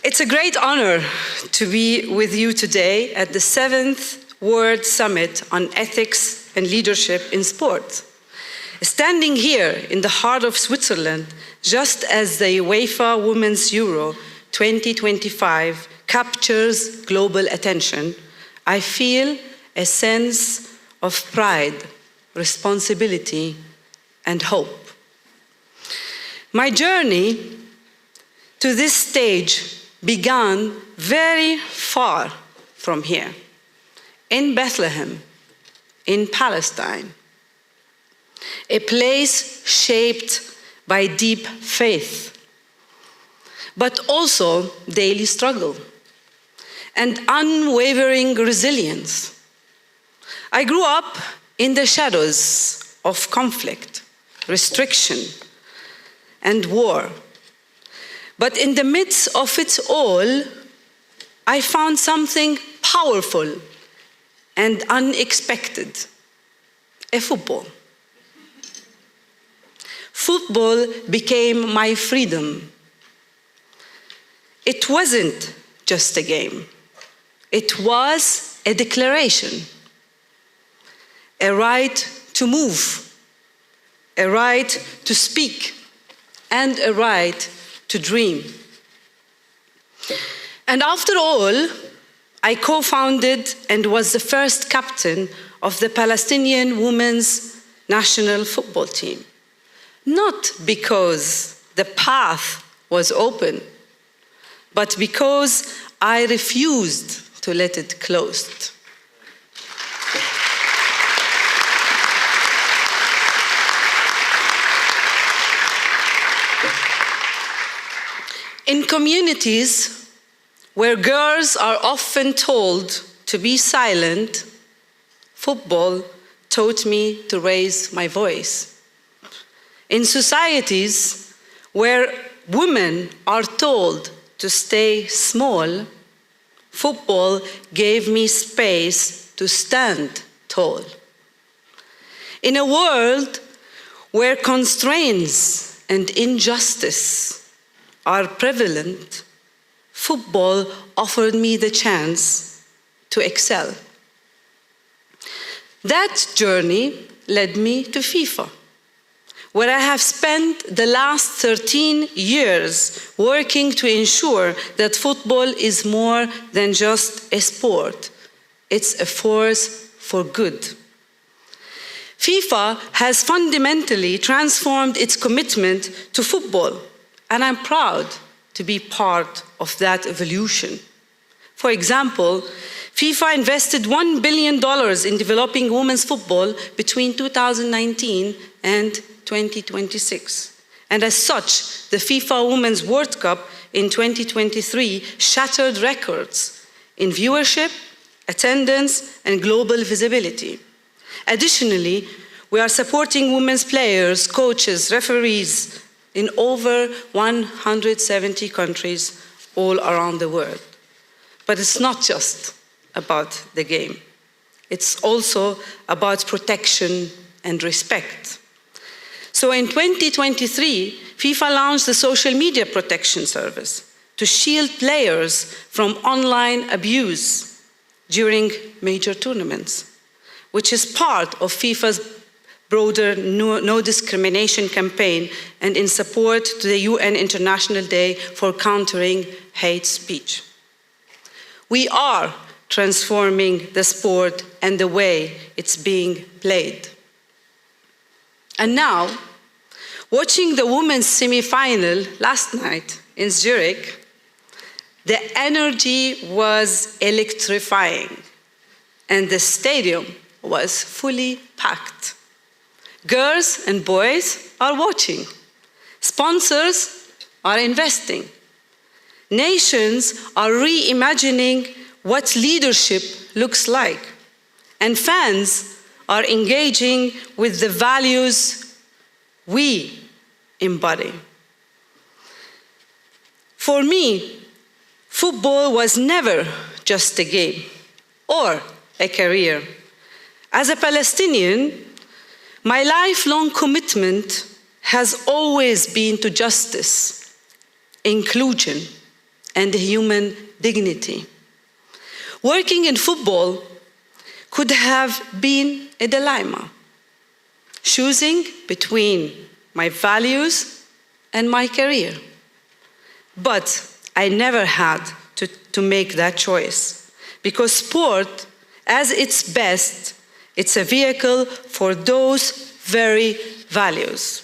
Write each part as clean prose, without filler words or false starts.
It's a great honor to be with you today at the 7th World Summit on Ethics and Leadership in Sport. Standing here in the heart of Switzerland, just as the UEFA Women's Euro 2025 captures global attention, I feel a sense of pride, responsibility, and hope. My journey to this stage began very far from here, in Bethlehem, in Palestine, a place shaped by deep faith, but also daily struggle and unwavering resilience. I grew up in the shadows of conflict, restriction, and war. But in the midst of it all, I found something powerful and unexpected: a football. Football became my freedom. It wasn't just a game. It was a declaration, a right to move, a right to speak, and a right to dream. And after all, I co-founded and was the first captain of the Palestinian women's national football team. Not because the path was open, but because I refused to let it close. In communities where girls are often told to be silent, football taught me to raise my voice. In societies where women are told to stay small, football gave me space to stand tall. In a world where constraints and injustice are prevalent, football offered me the chance to excel. That journey led me to FIFA, where I have spent the last 13 years working to ensure that football is more than just a sport. It's a force for good. FIFA has fundamentally transformed its commitment to football, and I'm proud to be part of that evolution. For example, FIFA invested $1 billion in developing women's football between 2019 and 2026. And as such, the FIFA Women's World Cup in 2023 shattered records in viewership, attendance, and global visibility. Additionally, we are supporting women's players, coaches, referees in over 170 countries all around the world. But it's not just about the game. It's also about protection and respect. So in 2023, FIFA launched the Social Media Protection Service to shield players from online abuse during major tournaments, which is part of FIFA's broader no discrimination campaign and in support to the UN International Day for Countering Hate Speech. We are transforming the sport and the way it's being played. And now, watching the women's semi-final last night in Zurich, the energy was electrifying and the stadium was fully packed. Girls and boys are watching. Sponsors are investing. Nations are reimagining what leadership looks like. And fans are engaging with the values we embody. For me, football was never just a game or a career. As a Palestinian, my lifelong commitment has always been to justice, inclusion, and human dignity. Working in football could have been a dilemma, choosing between my values and my career. But I never had to make that choice, because sport, as its best, it's a vehicle for those very values.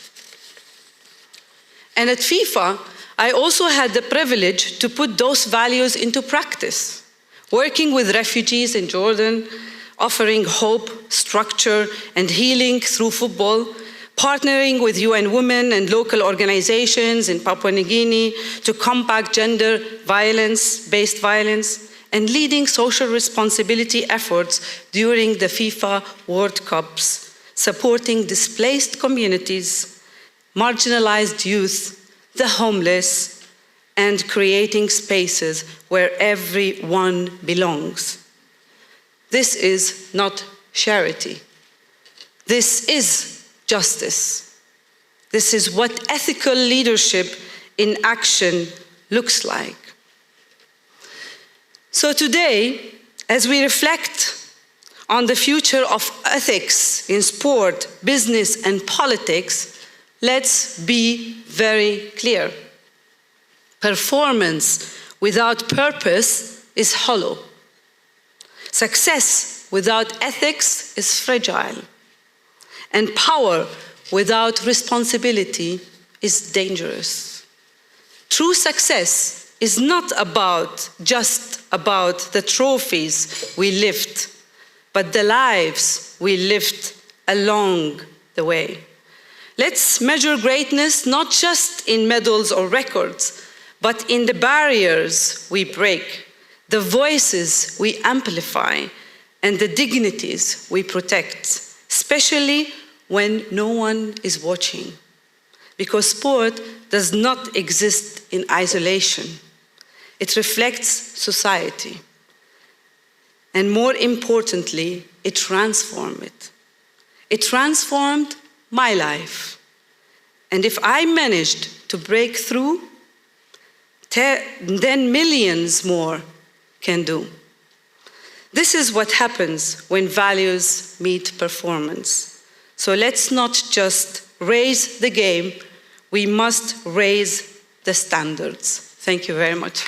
And at FIFA, I also had the privilege to put those values into practice, working with refugees in Jordan, offering hope, structure, and healing through football, partnering with UN Women and local organizations in Papua New Guinea to combat gender violence, based violence, and leading social responsibility efforts during the FIFA World Cups, supporting displaced communities, marginalized youth, the homeless, and creating spaces where everyone belongs. This is not charity. This is justice. This is what ethical leadership in action looks like. So today, as we reflect on the future of ethics in sport, business, and politics, let's be very clear. Performance without purpose is hollow. Success without ethics is fragile. And power without responsibility is dangerous. True success is not just about the trophies we lift, but the lives we lived along the way. Let's measure greatness not just in medals or records, but in the barriers we break, the voices we amplify, and the dignities we protect, especially when no one is watching. Because sport does not exist in isolation. It reflects society. And more importantly, it transformed it. It transformed my life. And if I managed to break through, then millions more can do. This is what happens when values meet performance. So let's not just raise the game, we must raise the standards. Thank you very much.